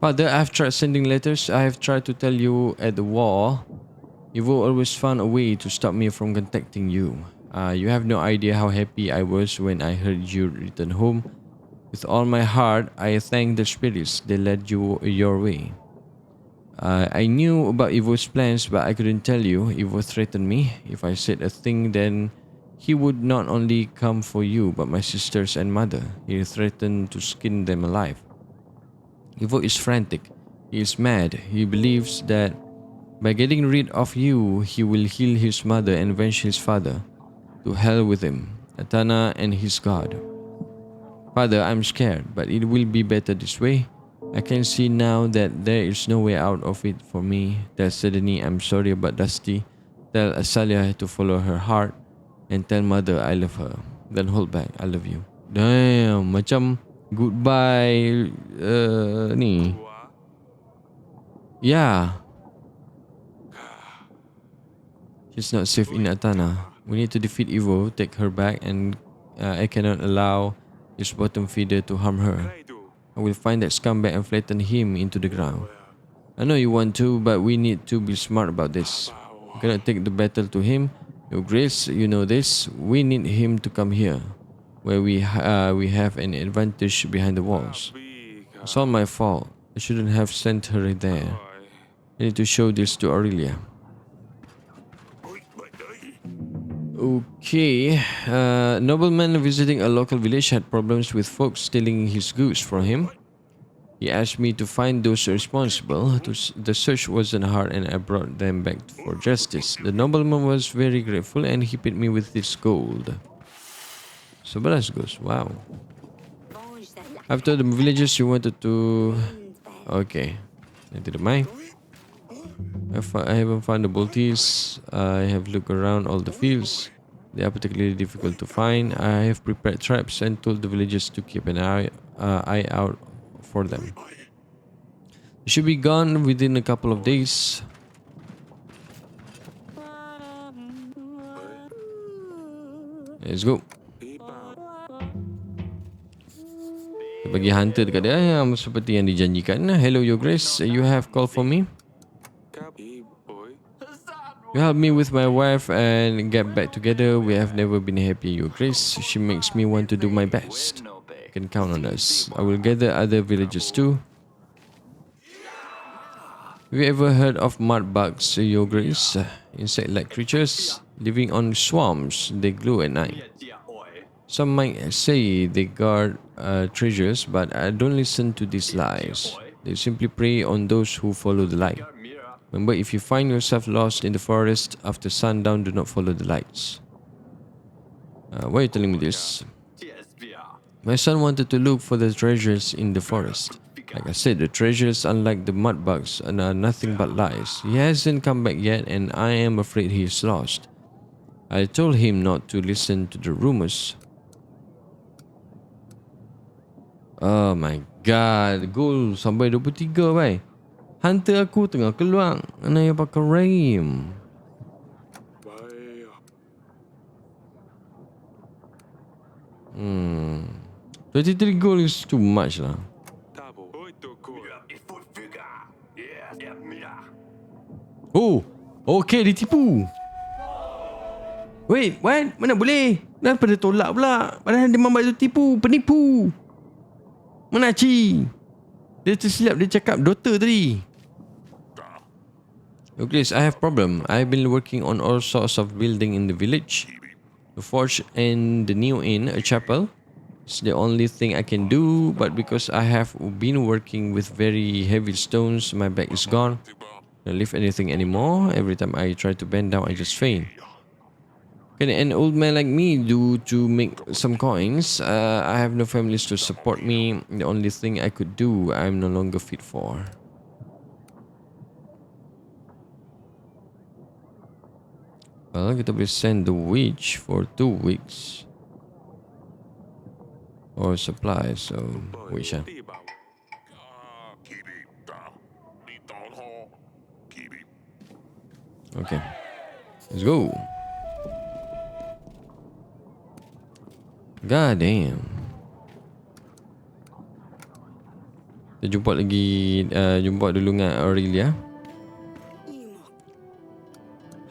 Father, I've tried sending letters. I have tried to tell you at the war. You've always found a way to stop me from contacting you. You have no idea how happy I was when I heard you return home. With all my heart, I thank the spirits that led you your way. I knew about Ivo's plans, but I couldn't tell you. Ivo threatened me. If I said a thing, then he would not only come for you, but my sisters and mother. He threatened to skin them alive. Ivo is frantic. He is mad. He believes that by getting rid of you, he will heal his mother and avenge his father. To hell with him, Atana and his god. Father, I'm scared, but it will be better this way. I can see now that there is no way out of it for me. Tell Sedani I'm sorry about Dusty. Tell Asalia to follow her heart. And tell mother I love her. Then hold back, I love you. Damn, macam goodbye ni. Yeah, she's not safe in Atana. We need to defeat Evo, take her back, and I cannot allow his bottom feeder to harm her. I will find that scumbag and flatten him into the ground. I know you want to, but we need to be smart about this. We cannot take the battle to him. Your Grace, you know this. We need him to come here, where we have an advantage behind the walls. It's all my fault. I shouldn't have sent her there. I need to show this to Aurelia. Okay. Nobleman visiting a local village had problems with folks stealing his goods from him. He asked me to find those responsible. The search wasn't hard and I brought them back for justice. The nobleman was very grateful and he paid me with this gold. 11 goes. Wow. After the villagers you wanted to... Okay. Never mind. I haven't found the bolties. I have looked around all the fields. They are particularly difficult to find. I have prepared traps and told the villagers to keep an eye out for them. They should be gone within a couple of days. Let's go. Kita bagi hunter dekat dia yang seperti yang dijanjikan. Hello, Your Grace. You have called for me? You help me with my wife and get back together. We have never been happy, Your Grace. She makes me want to do my best. You can count on us. I will gather other villagers too. Have you ever heard of mud bugs, Your Grace? Insect-like creatures living on swamps. They glow at night. Some might say they guard treasures, but I don't listen to these lies. They simply prey on those who follow the light. Remember, if you find yourself lost in the forest after sundown, do not follow the lights. Why are you telling me this? My son wanted to look for the treasures in the forest. Like I said, the treasures, unlike the mud bugs, are nothing but lies. He hasn't come back yet and I am afraid he is lost. I told him not to listen to the rumors. Oh my god, goal sampai 23 bhai. Hunter aku tengah keluar. Mana yang pakai Raim? 23 gold is too much lah. Oh, okay, ditipu. Wait, what? Mana boleh? Kenapa dia tolak pula? Padahal dia memang tu tipu, penipu. Mana Ci? Dia tersilap, dia cakap daughter tadi. Your Grace, I have problem. I've been working on all sorts of building in the village. The forge and the new inn, a chapel. It's the only thing I can do, but because I have been working with very heavy stones, my back is gone. I don't lift anything anymore. Every time I try to bend down, I just faint. Can an old man like me do to make some coins? I have no families to support me. The only thing I could do, I'm no longer fit for. Well, kita boleh send the witch for 2 weeks. Or supply, so witch ah. Okay. Let's go. God damn. Kita jumpa lagi, jumpa dulu dengan Aurelia.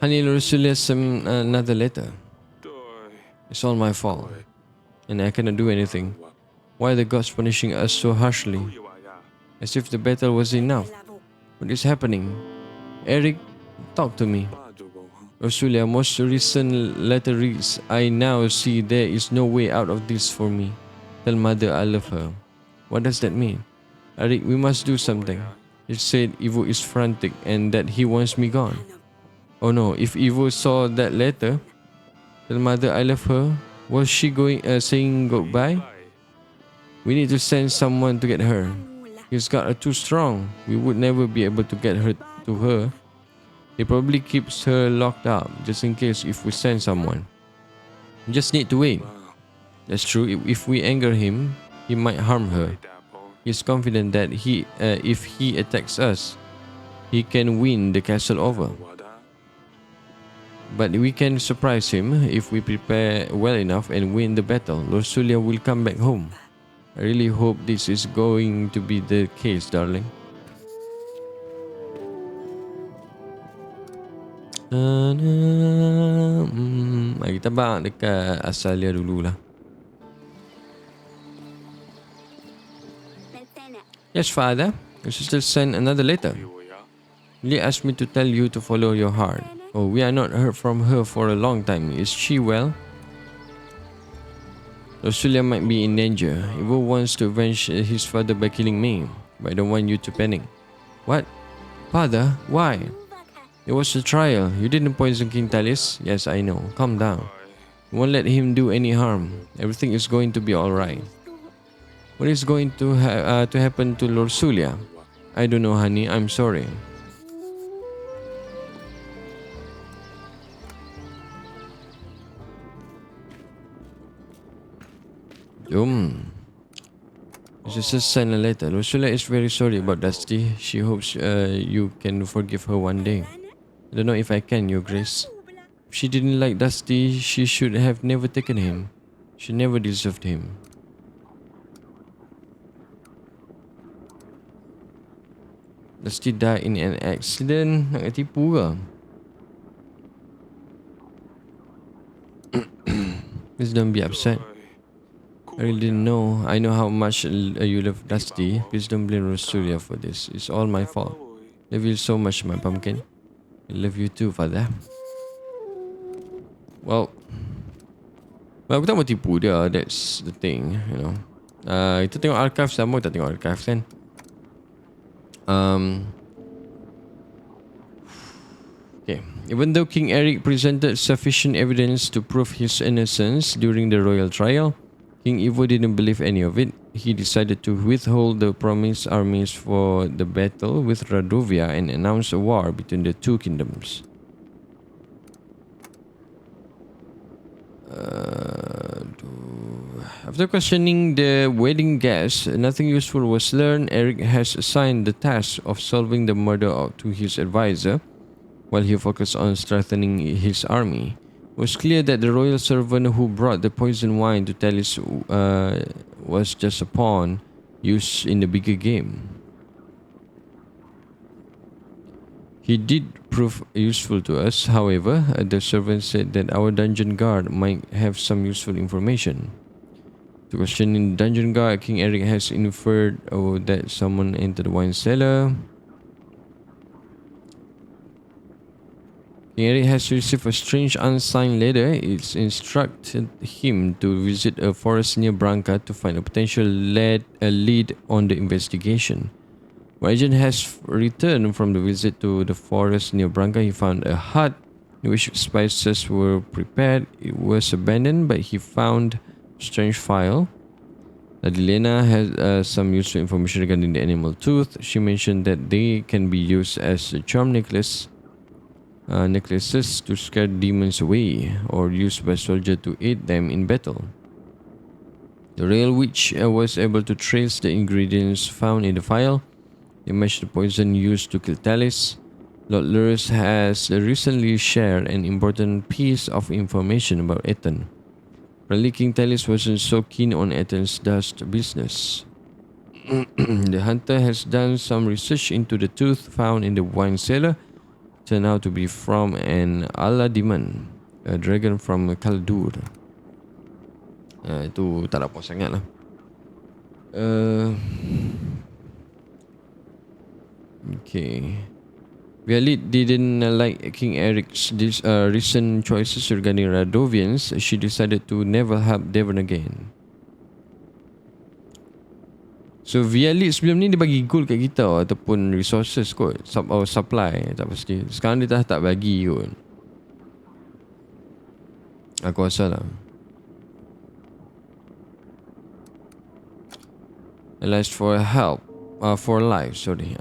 Honey, Lulie sent another letter. It's all my fault, and I cannot do anything. Why are the gods punishing us so harshly? As if the battle was enough. What is happening? Eric, talk to me. Ursula, most recent letter reads, I now see there is no way out of this for me. Tell mother I love her. What does that mean? Eric, we must do something. He said Ivo is frantic and that he wants me gone. Oh no, if Ivo saw that letter, tell mother I love her, was she saying goodbye? We need to send someone to get her. His guards are too strong. We would never be able to get her to her. He probably keeps her locked up just in case if we send someone. We just need to wait. That's true. If we anger him, he might harm her. He's confident that if he attacks us, he can win the castle over. But we can surprise him if we prepare well enough and win the battle. Lord Sulia will come back home. I really hope this is going to be the case, darling. Mari kita bang dekat asal dia dululah. Yes, father. Your sister sent another letter. Lee asked me to tell you to follow your heart. Oh, we are not heard from her for a long time. Is she well? Australia might be in danger. Ivo wants to avenge his father by killing me, but I don't want you to panic. What? Father? Why? It was a trial. You didn't poison King Talis? Yes, I know. Calm down. You won't let him do any harm. Everything is going to be alright. What is going to happen to Lord Sulia? I don't know, honey. I'm sorry. Just send a letter. Ursula is very sorry about Dusty. She hopes you can forgive her one day. I don't know if I can, Your Grace. If she didn't like Dusty, she should have never taken him. She never deserved him. Dusty died in an accident. Nak tipu ke? Please don't be upset. I really didn't know. I know how much you love Dusty. Please don't blame Rosulia for this. It's all my fault. Love you so much, my pumpkin. I love you too, father. Well, aku tak mau tipu dia. That's the thing, you know. Kita tengok archive sama, kita tengok archive kan. Okay. Even though King Eric presented sufficient evidence to prove his innocence during the royal trial, King Ivo didn't believe any of it. He decided to withhold the promised armies for the battle with Radovia and announce a war between the two kingdoms. After questioning the wedding guests, nothing useful was learned. Eric has assigned the task of solving the murder to his advisor, while he focused on strengthening his army. It was clear that the royal servant who brought the poisoned wine to Talis was just a pawn used in the bigger game. He did prove useful to us, however. The servant said that our dungeon guard might have some useful information. To questioning the dungeon guard, King Eric has inferred that someone entered the wine cellar. King Eric has received a strange unsigned letter. It instructed him to visit a forest near Branca to find a potential lead on the investigation. When agent has returned from the visit to the forest near Branca, he found a hut in which spices were prepared. It was abandoned, but he found a strange file. Adelena has some useful information regarding the animal tooth. She mentioned that they can be used as a charm necklaces to scare demons away, or used by soldiers to aid them in battle. The royal witch was able to trace the ingredients found in the file. They matched the poison used to kill Talis. Lord Lurus has recently shared an important piece of information about Ethan. Apparently, King Talis wasn't so keen on Ethan's dust business. The hunter has done some research into the tooth found in the wine cellar. Turned out to be from an Aladiman, a dragon from Kaldur. Itu tak ada apa sangat lah. Okay. Vialit didn't like King Eric's recent choices regarding Radovians. She decided to never help Devon again. So Vialit sebelum ni dia bagi gold kat kita ataupun resources kot, supply tak pasti. Sekarang dia dah tak bagi kot. Aku rasa lah. Allies for help, for life, sorry.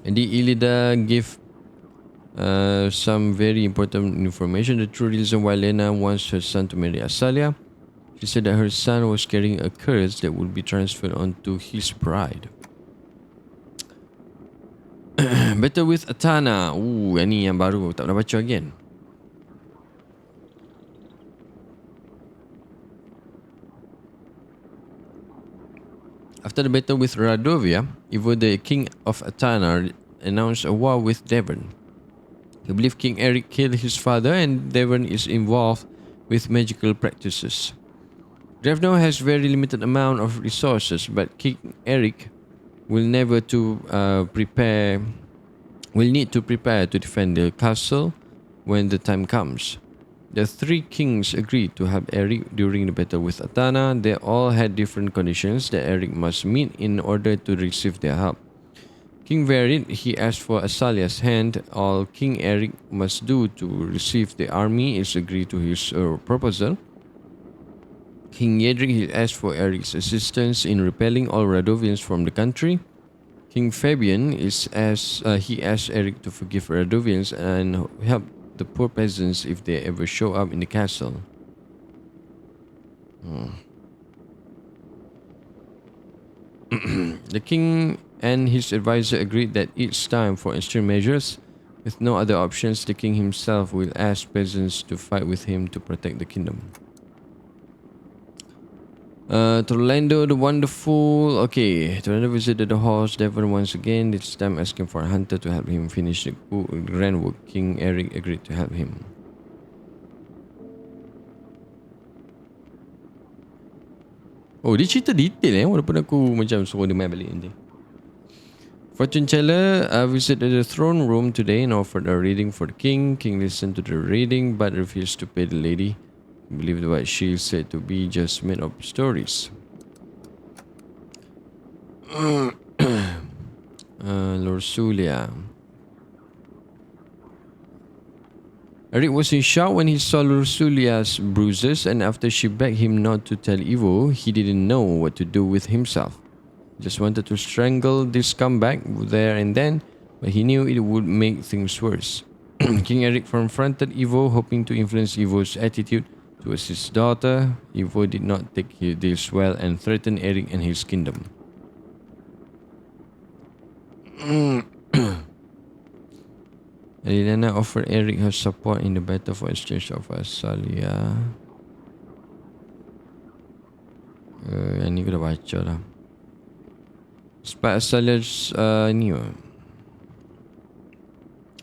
And the Ilida gave some very important information. The true reason why Lena wants her son to marry Asalia. She said that her son was carrying a curse that would be transferred onto his bride. Better with Atana. Ini yang baru. Tak pernah baca again. After the battle with Radovia, Ivo, the king of Atana, announced a war with Devon. He believed King Eric killed his father and Devon is involved with magical practices. Drevno has very limited amount of resources, but King Eric will need to prepare to defend the castle when the time comes. The three kings agreed to help Eric during the battle with Atana. They all had different conditions that Eric must meet in order to receive their help. King Verid, he asked for Asalia's hand. All King Eric must do to receive the army is agree to his proposal. King Yedric, he asked for Eric's assistance in repelling all Radovians from the country. King Fabian he asked Eric to forgive Radovians and help the poor peasants if they ever show up in the castle. The king and his advisor agreed that it's time for extreme measures. With no other options, the king himself will ask peasants to fight with him to protect the kingdom. Orlando the Wonderful. Okay, Orlando visited the horse Devon once again, this time asking for a hunter to help him finish the grand work. King Eric agreed to help him. Oh, dia cerita detail walaupun aku macam suruh dia main balik nanti. Fortune teller visited the throne room today and offered a reading for the king. King listened to the reading but refused to pay the lady. He believed what she said to be just made up stories. Lorsulia. Eric was in shock when he saw Lorsulia's bruises, and after she begged him not to tell Ivo, he didn't know what to do with himself. He just wanted to strangle this scumbag there and then, but he knew it would make things worse. King Eric confronted Ivo, hoping to influence Ivo's attitude towards his daughter. Ivo did not take this well and threatened Eric and his kingdom. Elena offered Eric her support in the battle for exchange of Asalia. Yang ni aku dah baca lah. Despite Asalia's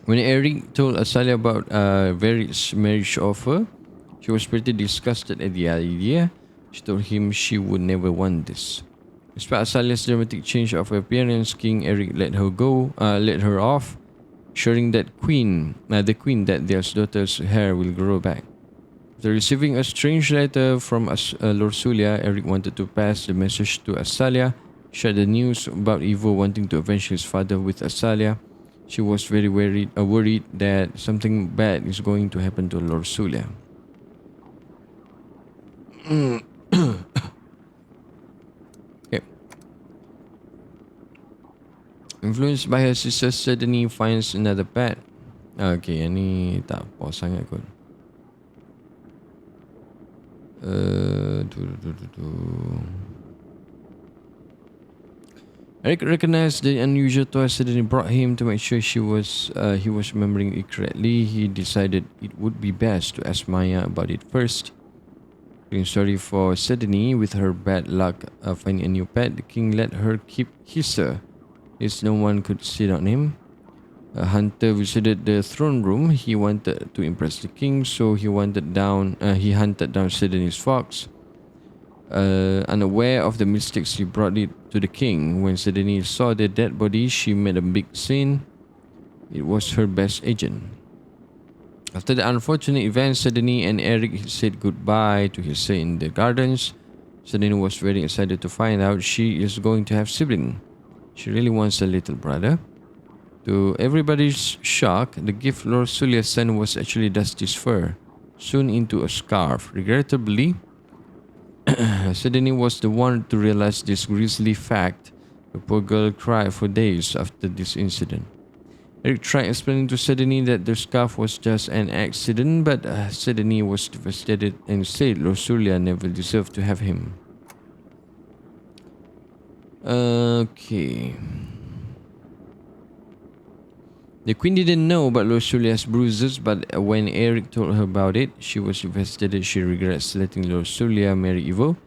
when Eric told Asalia about Verid's marriage offer, she was pretty disgusted at the idea. She told him she would never want this. Despite Asalia's dramatic change of appearance, King Eric let her off, assuring the queen that their daughter's hair will grow back. After receiving a strange letter from Lorsulia, Eric wanted to pass the message to Asalia, shared the news about Ivo wanting to avenge his father with Asalia. She was very worried that something bad is going to happen to Lorsulia. Okay. Influenced by her sister, suddenly finds another pet. Okay, yang ni tak apa sangat kot. Eric recognized the unusual toy Sydney brought him to make sure he was remembering it correctly. He decided it would be best to ask Maya about it first. Feeling sorry for Sydney with her bad luck finding a new pet, the king let her keep Hisa, as no one could sit on him. A hunter visited the throne room. He wanted to impress the king, so he hunted down Sydney's fox. Unaware of the mistakes, he brought it to the king. When Sydney saw the dead body, she made a big scene. It was her best agent. After the unfortunate event, Sydney and Eric said goodbye to his stay in the gardens. Sydney was very excited to find out she is going to have sibling. She really wants a little brother. To everybody's shock, the gift Lord Sulia sent was actually Dusty's fur, sewn into a scarf. Regrettably, Sydney was the one to realize this grisly fact. The poor girl cried for days after this incident. Eric tried explaining to Sydney that the scarf was just an accident, but Sydney was devastated and said Rosulia never deserved to have him. Okay. The queen didn't know about Rosulia's bruises, but when Eric told her about it, she was devastated. She regrets letting Rosulia marry Ivo.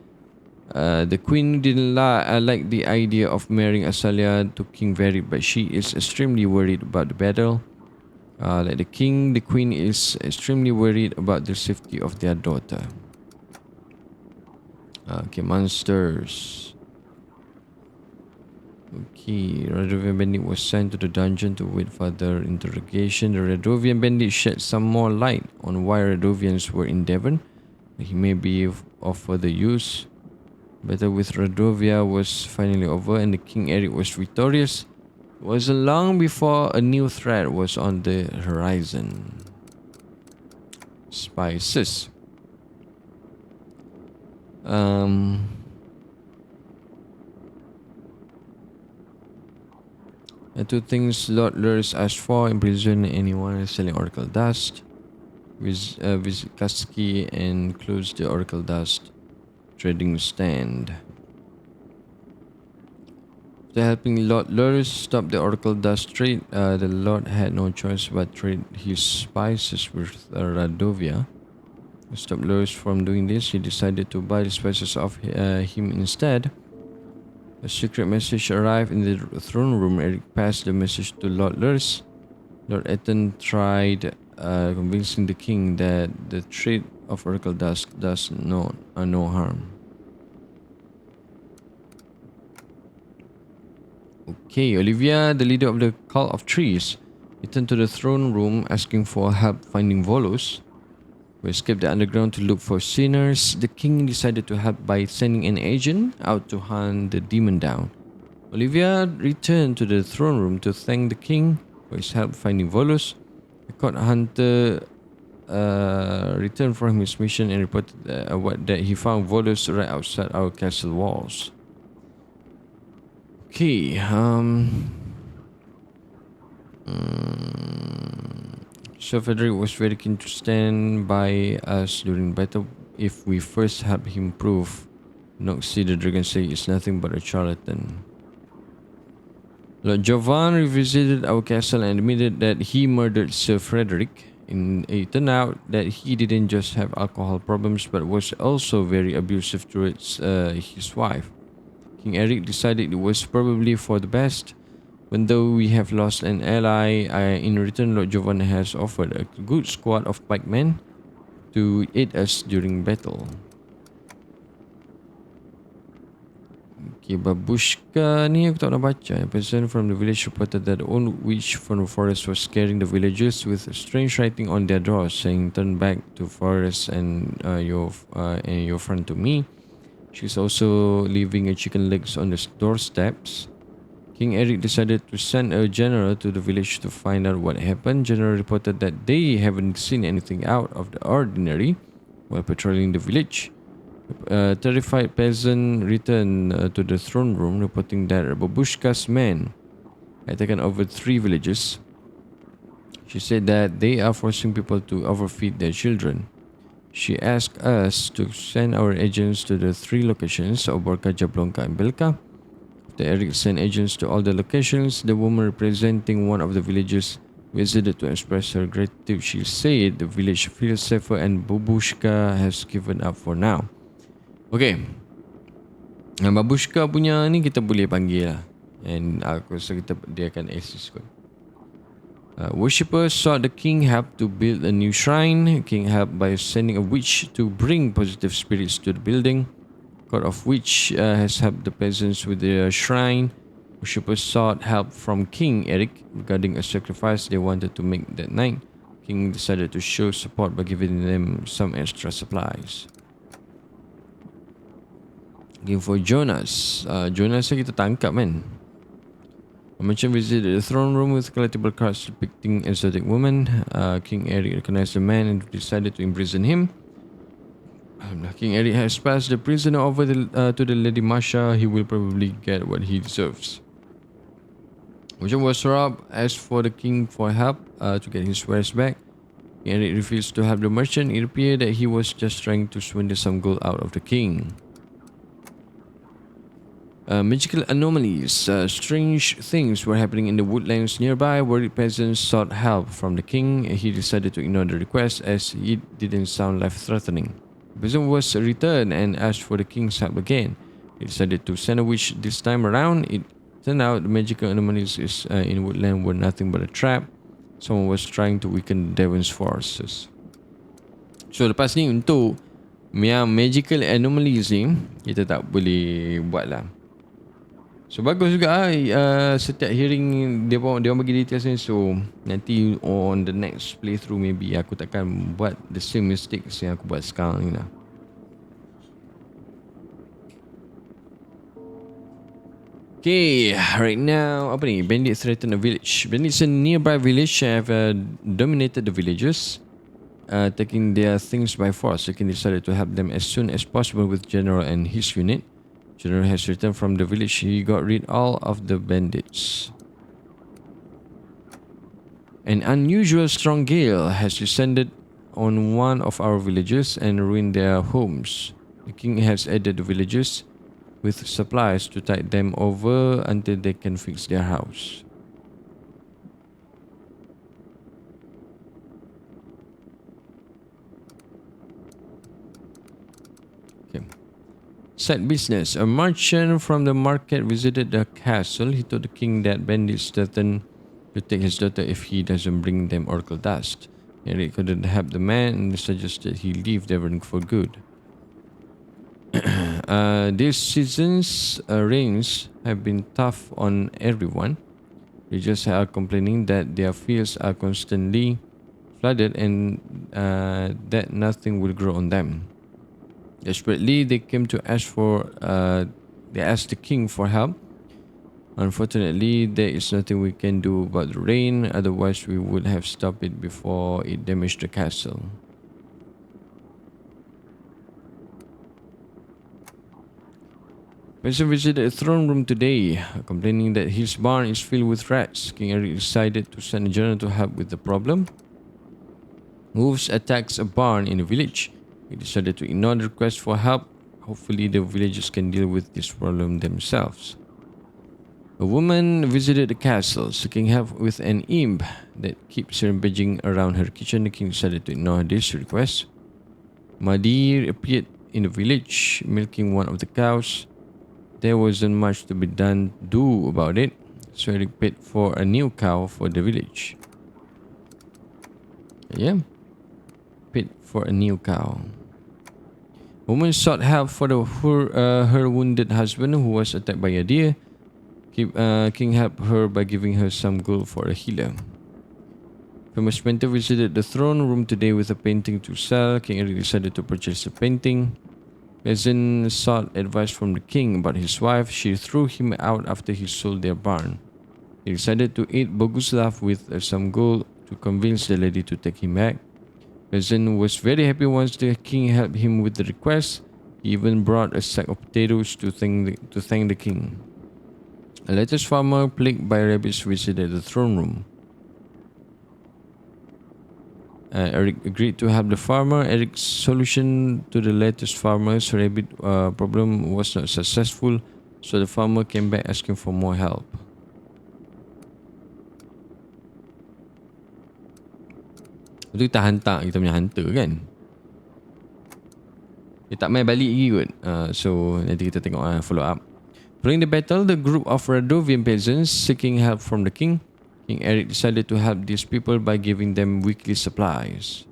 The queen didn't like the idea of marrying Asalia to King Veric, but she is extremely worried about the battle. Like the king, the queen is extremely worried about the safety of their daughter. Okay, monsters. Okay, Radovian Bandit was sent to the dungeon to wait for further interrogation. The Radovian Bandit shed some more light on why Radovians were in Devon. He may be of further use. Battle with Radovia was finally over and the King Eric was victorious. It was long before a new threat was on the horizon. Spices. The two things Lord Lurs asked for: imprison anyone selling Oracle Dust, visit Kasky and close the Oracle Dust trading stand. After helping Lord Lurs stop the Oracle Dust trade, the Lord had no choice but trade his spices with Radovia. To stop Lurs from doing this, he decided to buy the spices off him instead. A secret message arrived in the throne room. Eric passed the message to Lord Lurs. Lord Ethan tried convincing the king that the trade of Oracle Dust does no harm. Okay, Olivia, the leader of the Cult of Trees, returned to the throne room asking for help finding Volos, who escaped the underground to look for sinners. The king decided to help by sending an agent out to hunt the demon down. Olivia returned to the throne room to thank the king for his help finding Volos. The court hunter returned from his mission and reported that he found Volos right outside our castle walls. Okay, Sir Frederick was very keen to stand by us during battle if we first help him prove Noxie the Dragon Slayer is nothing but a charlatan. Lord Jovan revisited our castle and admitted that he murdered Sir Frederick. It turned out that he didn't just have alcohol problems but was also very abusive towards his wife. King Eric decided it was probably for the best. When though we have lost an ally, in return Lord Jovan has offered a good squad of pikemen to aid us during battle. Okay, Babushka ni aku tak nak baca. A person from the village reported that the old witch from the forest was scaring the villagers with strange writing on their doors saying turn back to forest and your front to me. She's also leaving a chicken legs on the doorsteps. King Eric decided to send a general to the village to find out what happened. General reported that they haven't seen anything out of the ordinary while patrolling the village. A terrified peasant returned to the throne room reporting that Babushka's men had taken over 3 villages. She said that they are forcing people to overfeed their children. She asked us to send our agents to the 3 locations, Oborka, Jablonka and Belka. After Eric sent agents to all the locations, the woman representing one of the villages visited to express her gratitude. She said the village feels safer and Babushka has given up for now. Okay, Babushka punya ni kita boleh panggil lah. And aku rasa dia akan assist kot. Worshippers sought the king help to build a new shrine. King helped by sending a witch to bring positive spirits to the building. God of Witch has helped the peasants with their shrine. Worshippers sought help from King Eric regarding a sacrifice they wanted to make that night. King decided to show support by giving them some extra supplies. Looking for Jonas. Jonas kita tangkap kan. A merchant visited the throne room with collectible cards depicting exotic women. King Eric recognized the man and decided to imprison him. King Eric has passed the prisoner over to the Lady Masha. He will probably get what he deserves. Merchant was robbed, asked for the king for help to get his wares back. King Eric refused to help the merchant. It appeared that he was just trying to swindle some gold out of the king. Magical anomalies. Strange things were happening in the woodlands nearby. Worried peasants sought help from the king. He decided to ignore the request as it didn't sound life-threatening. The peasant was returned and asked for the king's help again. He decided to send a witch this time around. It turned out the magical anomalies in woodland were nothing but a trap. Someone was trying to weaken the Devon's forces. So lepas ni untuk yang magical anomalies ni kita tak boleh buat lah. So bagus juga setiap hearing dia bagi details ni. So nanti on the next playthrough maybe aku takkan buat the same mistakes yang aku buat sekarang ni lah. Okay, right now apa ni? Bandits threaten a village. Bandits in nearby village have dominated the villagers, taking their things by force. The king decided to help them as soon as possible with General and his unit. General has returned from the village. He got rid all of the bandits. An unusual strong gale has descended on one of our villages and ruined their homes. The king has aided the villagers with supplies to tide them over until they can fix their house. Okay. Side business. A merchant from the market visited the castle. He told the king that bandits threatened to take his daughter if he doesn't bring them oracle dust. Eric couldn't help the man and suggested he leave Devon for good. This season's rains have been tough on everyone. Villagers are complaining that their fields are constantly flooded and that nothing will grow on them. Desperately, they came to ask they asked the king for help. Unfortunately, there is nothing we can do about the rain, otherwise we would have stopped it before it damaged the castle. Person visited the throne room today, complaining that his barn is filled with rats. King Eric decided to send a general to help with the problem. Wolves attacks a barn in the village. He decided to ignore the request for help. Hopefully the villagers can deal with this problem themselves. A woman visited the castle, seeking help with an imp that keeps rampaging around her kitchen. The king decided to ignore this request. Madir appeared in the village, milking one of the cows. There wasn't much to be do about it, so Eric paid for a new cow for the village. Yeah, paid for a new cow. Woman sought help for her wounded husband who was attacked by a deer. King helped her by giving her some gold for a healer. Famous painter visited the throne room today with a painting to sell. King Eric decided to purchase the painting. Peasant sought advice from the king about his wife. She threw him out after he sold their barn. He decided to aid Boguslav with some gold to convince the lady to take him back. Peasant was very happy once the king helped him with the request. He even brought a sack of potatoes to thank the king. A lettuce farmer plagued by rabbits visited the throne room. Eric agreed to help the farmer. Eric's solution to the lettuce farmer's rabbit problem was not successful. So the farmer came back asking for more help. Itu kita hantar kita punya hunter kan. Dia tak main balik lagi kot. So nanti kita tengok follow up. During the battle, the group of Radovian peasants seeking help from the king, King Eric decided to help these people by giving them weekly supplies.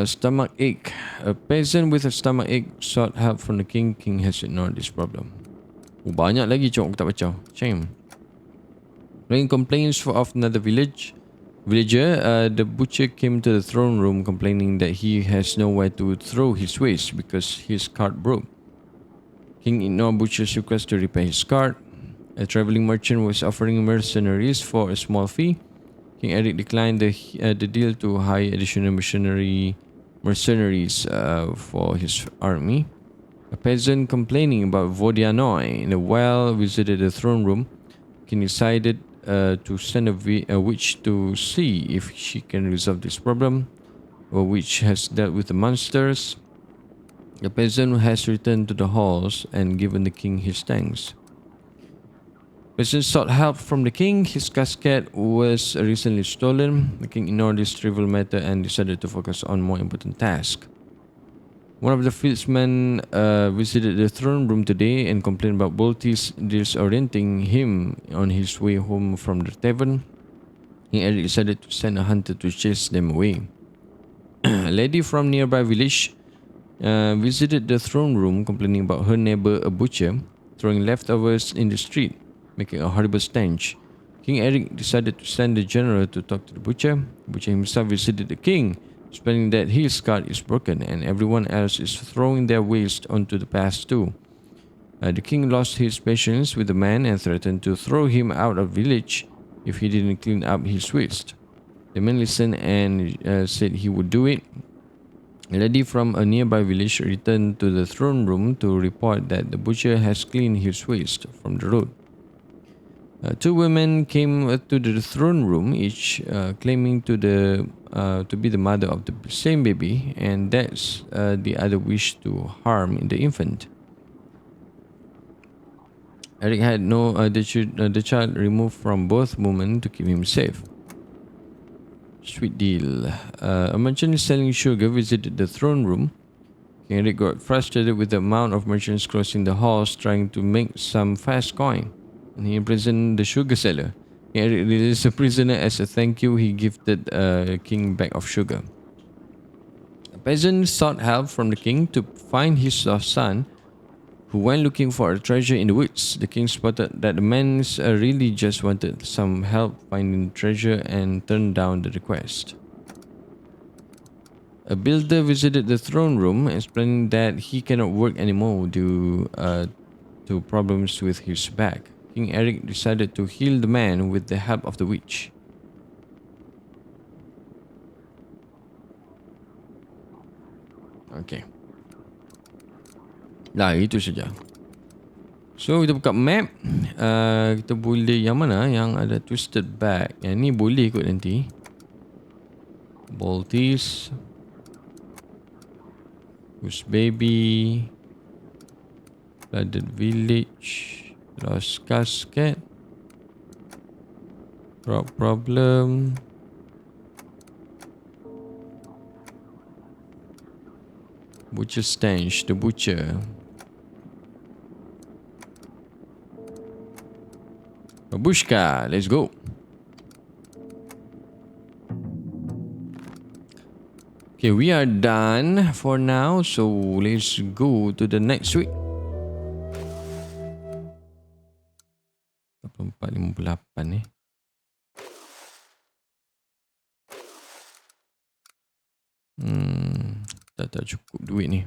Stomach ache. A peasant with a stomach ache sought help from the king. King has ignored this problem. Oh, banyak lagi cok aku tak baca. Shame. Rain complaints of another villager. The butcher came to the throne room complaining that he has nowhere to throw his waste because his cart broke. King ignored butcher's request to repair his cart. A traveling merchant was offering mercenaries for a small fee. King Eric declined the deal to hire additional mercenaries for his army. A peasant complaining about Vodianoi in a well visited the throne room. King decided to send a witch to see if she can resolve this problem. A witch has dealt with the monsters. The peasant has returned to the halls and given the king his thanks. Peasant sought help from the king. His casket was recently stolen. The king ignored this trivial matter and decided to focus on more important tasks. One of the fieldsmen visited the throne room today and complained about Boltis disorienting him on his way home from the tavern. King Eric decided to send a hunter to chase them away. A lady from nearby village visited the throne room complaining about her neighbor, a butcher, throwing leftovers in the street, making a horrible stench. King Eric decided to send the general to talk to the butcher. The butcher himself visited the king, explaining that his cart is broken and everyone else is throwing their waste onto the path too. The king lost his patience with the man and threatened to throw him out of village if he didn't clean up his waste. The man listened and said he would do it. A lady from a nearby village returned to the throne room to report that the butcher has cleaned his waste from the road. Two women came to the throne room, each claiming to be the mother of the same baby, and that's the other wished to harm the infant. Eric had no the child removed from both women to keep him safe. Sweet deal. A merchant selling sugar visited the throne room. King Eric got frustrated with the amount of merchants closing the halls trying to make some fast coin, and he imprisoned the sugar seller. King Eric released the prisoner as a thank you. He gifted a king bag of sugar. A peasant sought help from the king to find his lost son, who went looking for a treasure in the woods. The king spotted that the man really just wanted some help finding the treasure and turned down the request. A builder visited the throne room, explaining that he cannot work anymore due to problems with his back. King Eric decided to heal the man with the help of the witch. Okay. Lah, itu saja. So, kita buka map. Kita boleh yang mana? Yang ada twisted back. Yang ni boleh kot nanti. Baltis. Goose Baby. Flooded Village. Lost Casket. Rock Problem. Butcher Stench. The Butcher. Babushka. Let's go. Okay, we are done for now. So let's go to the next week. 84.58 ni. Tak cukup duit ni.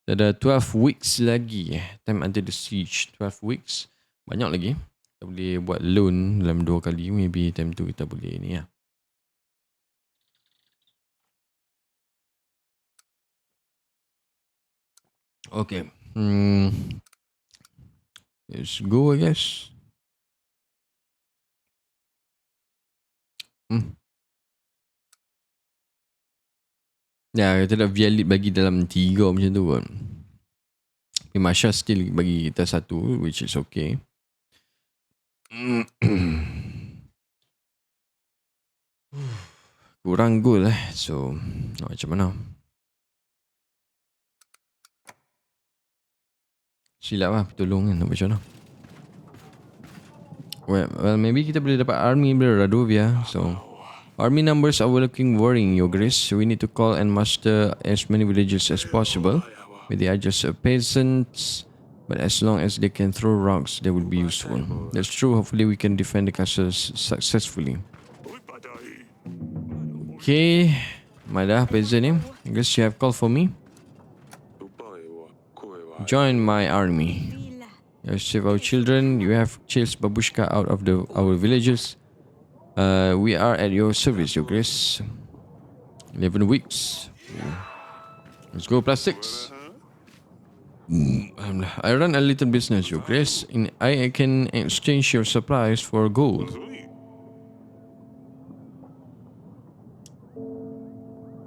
Ada 12 weeks lagi. Time until the siege. 12 weeks. Banyak lagi. Kita boleh buat loan dalam 2 kali. Maybe time tu kita boleh ni lah. Okay. Let's go, I guess. Ya, kita dah Vialit bagi dalam 3 macam tu kan. Okay, Masha still bagi kita 1, which is okay. Kurang goal so macam mana? Silap lah, tolong kan, nak macam mana? Well, maybe kita boleh dapat army dari Radovia. So, army numbers are looking worrying, Your Grace. We need to call and muster as many villages as possible. But they are just peasants. But as long as they can throw rocks, they will be useful. That's true. Hopefully, we can defend the castle successfully. Okay. Mada, peasant name. I guess you have called for me. Join my army. You have saved our children. You have chased babushka out of our villages. We are at your service, Your Grace. 11 weeks. Let's go, +6. I run a little business, Your Grace. I can exchange your supplies for gold.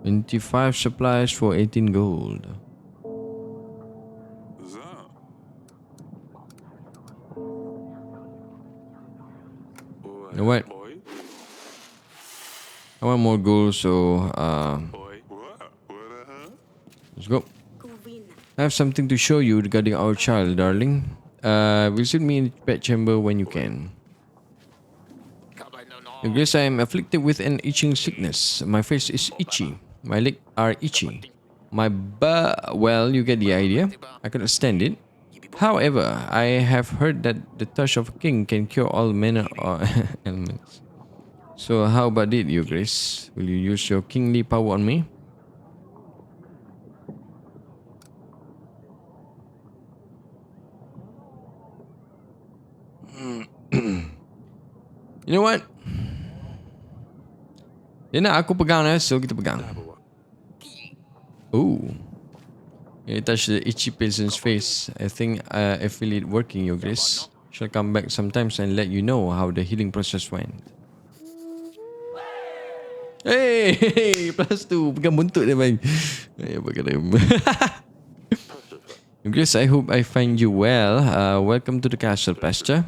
25 supplies for 18 gold. You know what? I want more gold, so let's go. I have something to show you regarding our child, darling. Visit me in the bed chamber when you can. Your Grace, I am afflicted with an itching sickness. My face is itchy. My legs are itchy. Well, you get the idea. I cannot stand it. However, I have heard that the touch of a king can cure all manner of ailments. So how about it, Your Grace? Will you use your kingly power on me? You know what? Dia nak aku pegang so kita pegang. Ooh. You touch the itchy peasant's face. I think I feel it working, Your Grace. Shall come back sometimes and let you know how the healing process went. Hey, +2. Pegang buntut dia bang. Your Grace, I hope I find you well. Welcome to the castle, Pastor.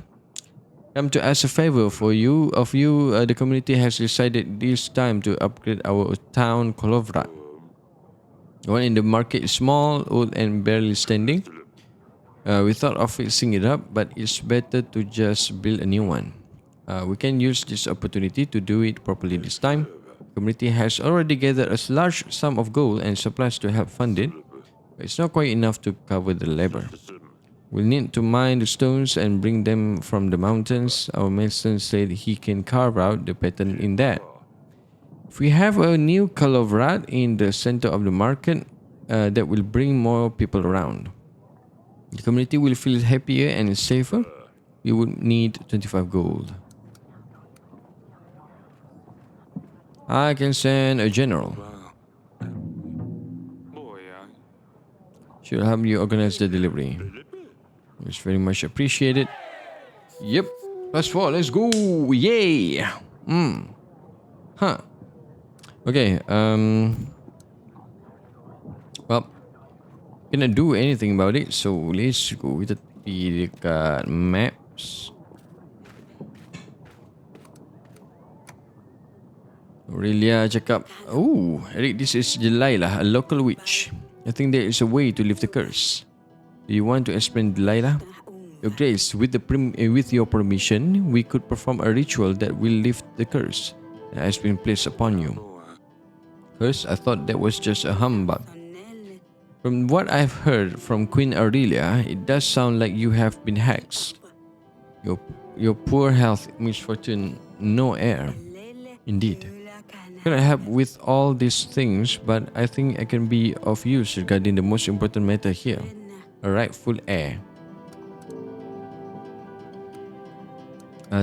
Come to ask a favor for you. The community has decided this time to upgrade our town Kolovrat. The one in the market is small, old and barely standing. We thought of fixing it up, but it's better to just build a new one. We can use this opportunity to do it properly this time. The community has already gathered a large sum of gold and supplies to help fund it, but it's not quite enough to cover the labor. We'll need to mine the stones and bring them from the mountains. Our mason said he can carve out the pattern in that. If we have a new Kalovrat in the center of the market, that will bring more people around. The community will feel happier and safer. We would need 25 gold. I can send a general. She'll help you organize the delivery. It's very much appreciated. Yep. +4, let's go. Yay. Huh. Okay, well, cannot do anything about it, so let's go. Kita pergi dekat maps. Aurelia cakap, oh, Eric, this is Delilah, a local witch. I think there is a way to lift the curse. Do you want to explain, Delilah? Your Grace, with your permission, we could perform a ritual that will lift the curse that has been placed upon you. First, I thought that was just a humbug. From what I've heard from Queen Aurelia, it does sound like you have been hexed. Your poor health, misfortune, no heir. Indeed. I cannot help with all these things, but I think I can be of use regarding the most important matter here. A rightful heir.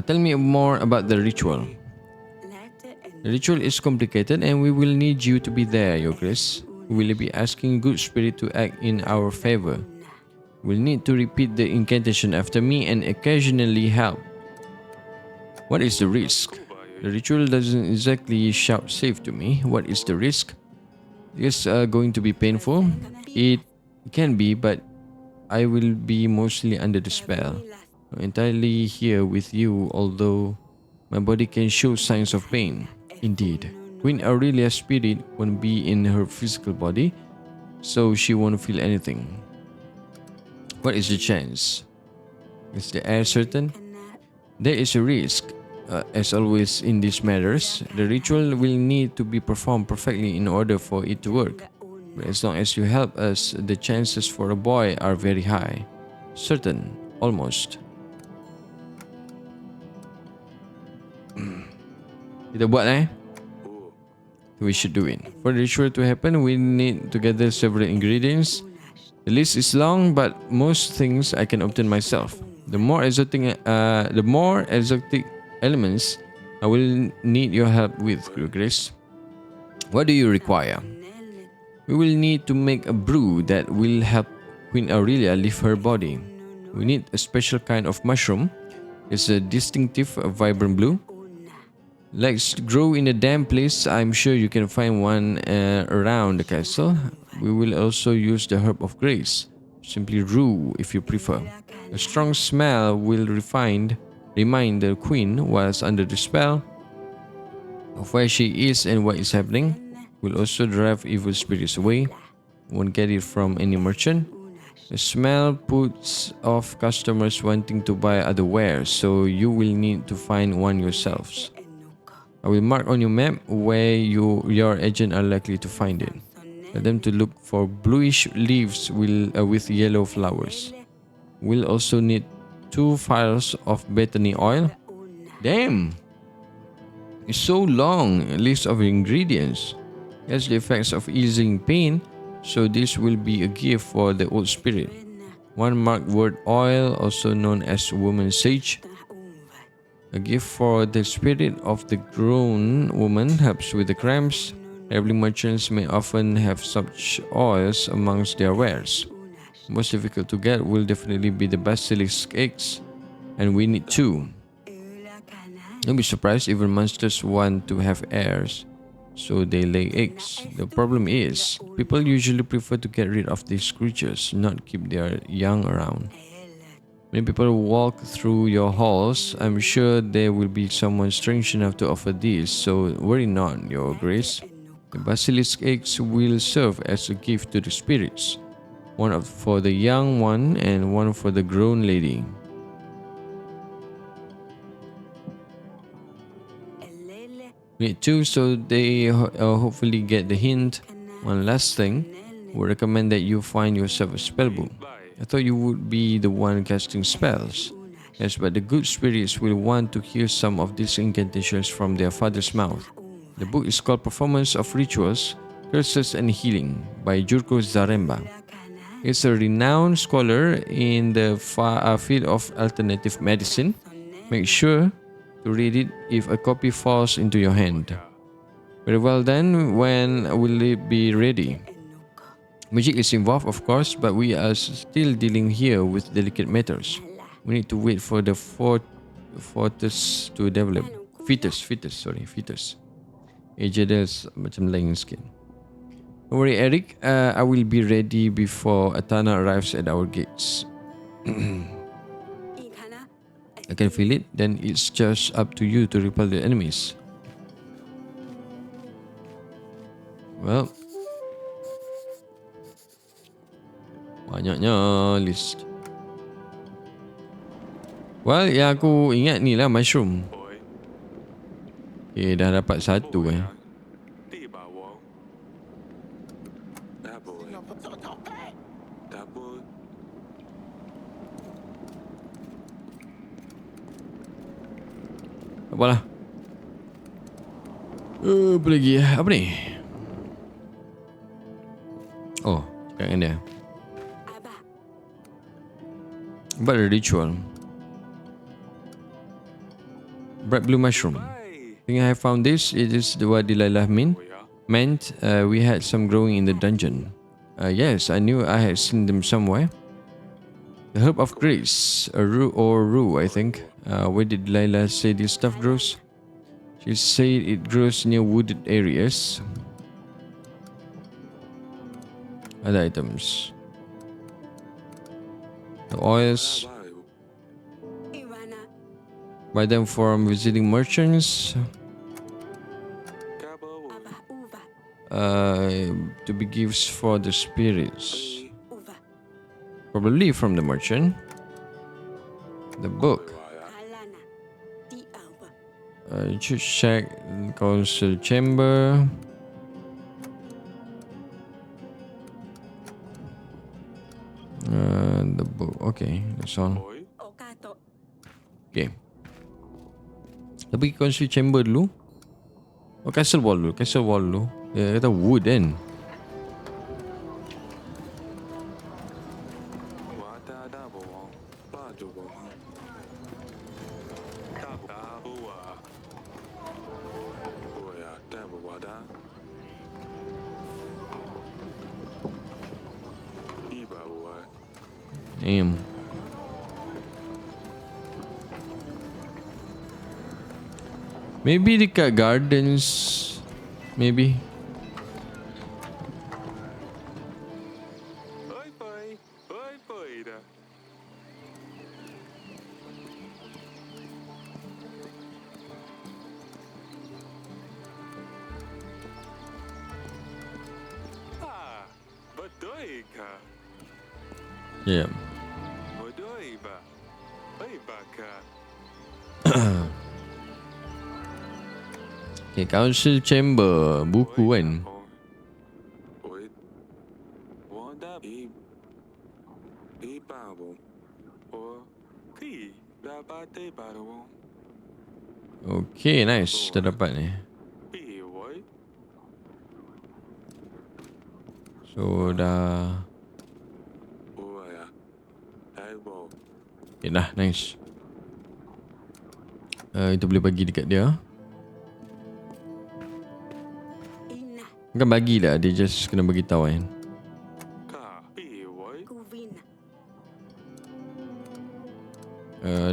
Tell me more about the ritual. The ritual is complicated and we will need you to be there, Your Grace. We will be asking good spirit to act in our favor. We'll need to repeat the incantation after me and occasionally help. What is the risk? The ritual doesn't exactly shout save to me. What is the risk? It's going to be painful. It can be, but I will be mostly under the spell. Entirely here with you, although my body can show signs of pain. Indeed. Queen Aurelia's spirit won't be in her physical body, so she won't feel anything. What is the chance? Is the air certain? There is a risk. As always in these matters, the ritual will need to be performed perfectly in order for it to work. But as long as you help us, the chances for a boy are very high. Certain, almost. Kita buat we should do it. For the ritual to happen, we need to gather several ingredients. The list is long, but most things I can obtain myself. The more exotic elements I will need your help with, Your Grace. What do you require? We will need to make a brew that will help Queen Aurelia leave her body. We need a special kind of mushroom. It's a distinctive, vibrant blue. Likes to grow in a damp place. I'm sure you can find one around the castle. We will also use the herb of grace. Simply rue if you prefer. A strong smell will remind the queen whilst under the spell of where she is and what is happening. Will also drive evil spirits away. Won't get it from any merchant. The smell puts off customers wanting to buy other wares, so you will need to find one yourselves. I will mark on your map where your agent are likely to find it. Tell them to look for bluish leaves with yellow flowers. We'll also need 2 vials of bethany oil. Damn! It's so long, a list of ingredients. It has the effects of easing pain, so this will be a gift for the old spirit. 1 marked word oil, also known as woman's sage. A gift for the spirit of the grown woman, helps with the cramps. Traveling merchants may often have such oils amongst their wares. Most difficult to get will definitely be the basilisk eggs, and we need 2. Don't be surprised, even monsters want to have heirs, so they lay eggs. The problem is, people usually prefer to get rid of these creatures, not keep their young around. Many people walk through your halls. I'm sure there will be someone strange enough to offer this, so worry not, Your Grace. The basilisk eggs will serve as a gift to the spirits. One for the young one and one for the grown lady. Need 2, so they hopefully get the hint. One last thing, would recommend that you find yourself a spellbook. I thought you would be the one casting spells. Yes, but the good spirits will want to hear some of these incantations from their father's mouth. The book is called Performance of Rituals, Curses and Healing by Jurko Zaremba. He's a renowned scholar in the field of alternative medicine. Make sure to read it if a copy falls into your hand. Very well then, when will it be ready? Magic is involved, of course, but we are still dealing here with delicate matters. We need to wait for the fetus to develop. Fetus. Ajadel's macam lain sikit. Don't worry, Eric. I will be ready before Atana arrives at our gates. I can feel it. Then it's just up to you to repel the enemies. Well, banyaknya list. Well, yang aku ingat ni lah mushroom. Okay, dah dapat 1 Apalah. Apa lagi? Apa ni? Oh, cakap dengan dia. About the ritual. Bright blue mushroom. I think I have found this. It is what Delilah meant. We had some growing in the dungeon. Yes, I knew I had seen them somewhere. The herb of grace, a rue, I think. Where did Delilah say this stuff grows? She said it grows near wooded areas. Other items. The oils. Buy them from visiting merchants. To be gifts for the spirits. Probably from the merchant. The book. Check council chamber. The book. Okay, that's all. Okay. Kita pergi council chamber dulu. Oh, castle wall dulu. Castle wall dulu. Dia kata wood kan. Damn. Maybe dekat gardens. Maybe. Yeah. Okay, council chamber. Buku kan. Okay, nice. Dah dapat ni. So, dah. Okay, dah. Nice. Kita boleh bagi dekat dia. Bukan bagi lah. Dia just kena bagi tahu kan.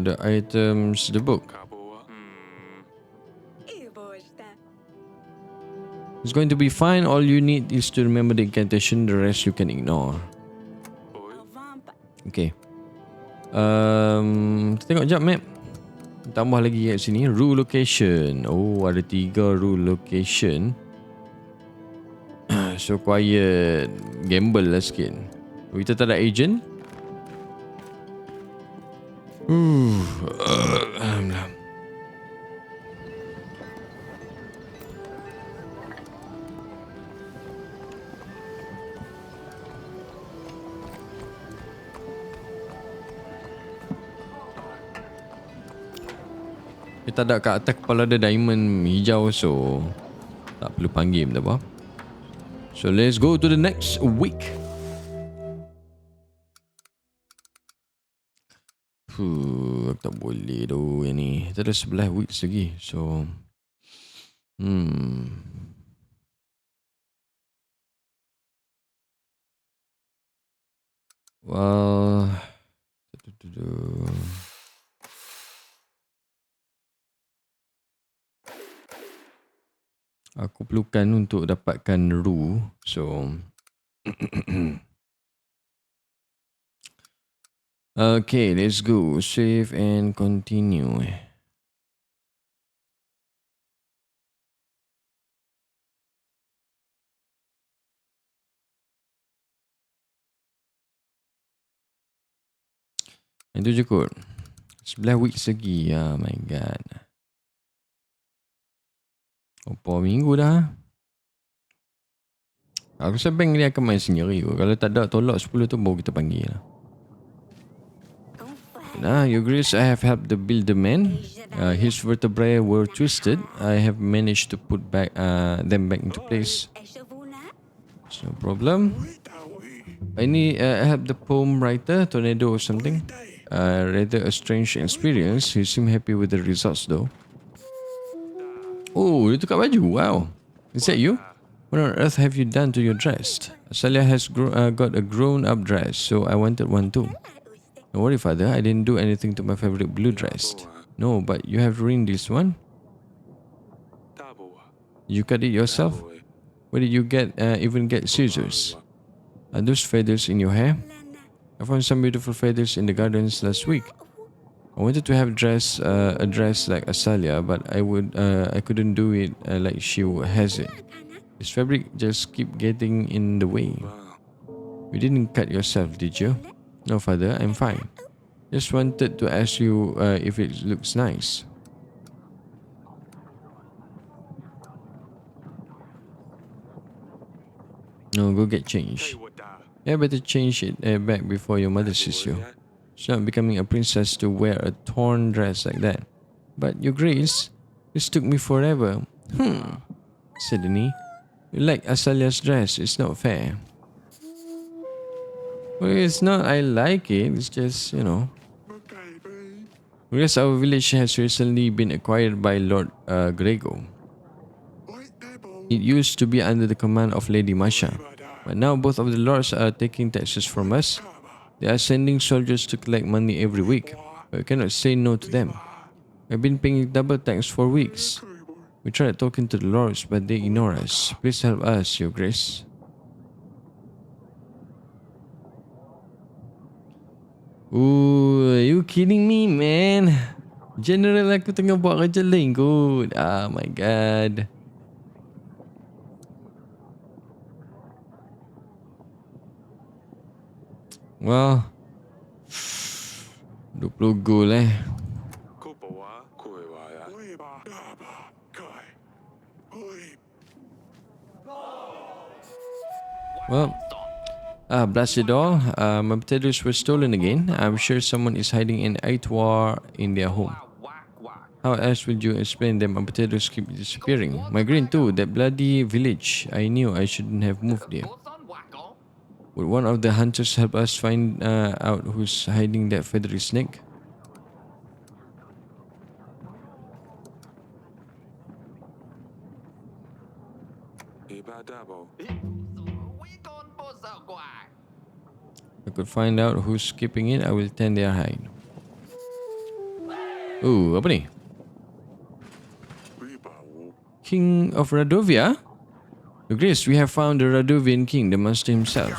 The items, the book. It's going to be fine. All you need is to remember the incantation. The rest you can ignore. Okay. Kita tengok jap map. Tambah lagi kat sini. Rule location. Oh, ada 3 rule location. So quiet. Gamble lah sikit. Kita tak ada agent. Alhamdulillah. Kita ada kat atas kepala ada diamond hijau, so tak perlu panggil benda apa. So let's go to the next week. Aku tak boleh tu yang ni. Kita ada 11 weeks lagi. So well, aku perlukan untuk dapatkan Ru. So okay, let's go. Save and continue. Itu je kot. 11 weeks lagi. Oh my god. Berapa minggu dah? Aku rasa bank ni akan main sendiri. Kalau tak ada tolak 10 tu baru kita panggil lah. Your Grace, I have helped to build the man. His vertebrae were twisted. I have managed to put them back into place. It's no problem. I need help the poem writer, Tornado or something. Rather a strange experience. He seemed happy with the results though. Oh, dia tukar baju. Wow. Is that you? What on earth have you done to your dress? Asalia has got a grown-up dress, so I wanted one too. Don't worry, father. I didn't do anything to my favorite blue dress. No, but you have ruined this one. You cut it yourself? Where did you even get scissors? Are those feathers in your hair? I found some beautiful feathers in the gardens last week. I wanted to have a dress like Asalia, but I couldn't do it like she has it. This fabric just keep getting in the way. You didn't cut yourself, did you? No, father, I'm fine. Just wanted to ask you if it looks nice. No, go get changed. Yeah, better change it back before your mother sees you. She's not becoming a princess to wear a torn dress like that. But your grace, this took me forever. Said Annie. You like Asalia's dress, it's not fair. Well, it's not I like it, it's just, Because our village has recently been acquired by Lord Grego. It used to be under the command of Lady Masha, but now both of the lords are taking taxes from us. They are sending soldiers to collect money every week, but we cannot say no to them. We've been paying double tax for weeks. We tried talking to the lords, but they ignore us. Please help us, Your Grace. Ooh, are you kidding me, man? General aku tengah buat kerja lain kot. Oh my god. Well, 20 goal eh. Well, blast it all. My potatoes were stolen again. I'm sure someone is hiding an Aitwar in their home. How else would you explain that my potatoes keep disappearing? My grain too, that bloody village. I knew I shouldn't have moved there. Would one of the hunters help us find out who's hiding that feathery snake? If I could find out who's keeping it, I will tend their hide. Ooh, apa ni? King of Radovia? Your Grace, we have found the Radovian king, the monster himself.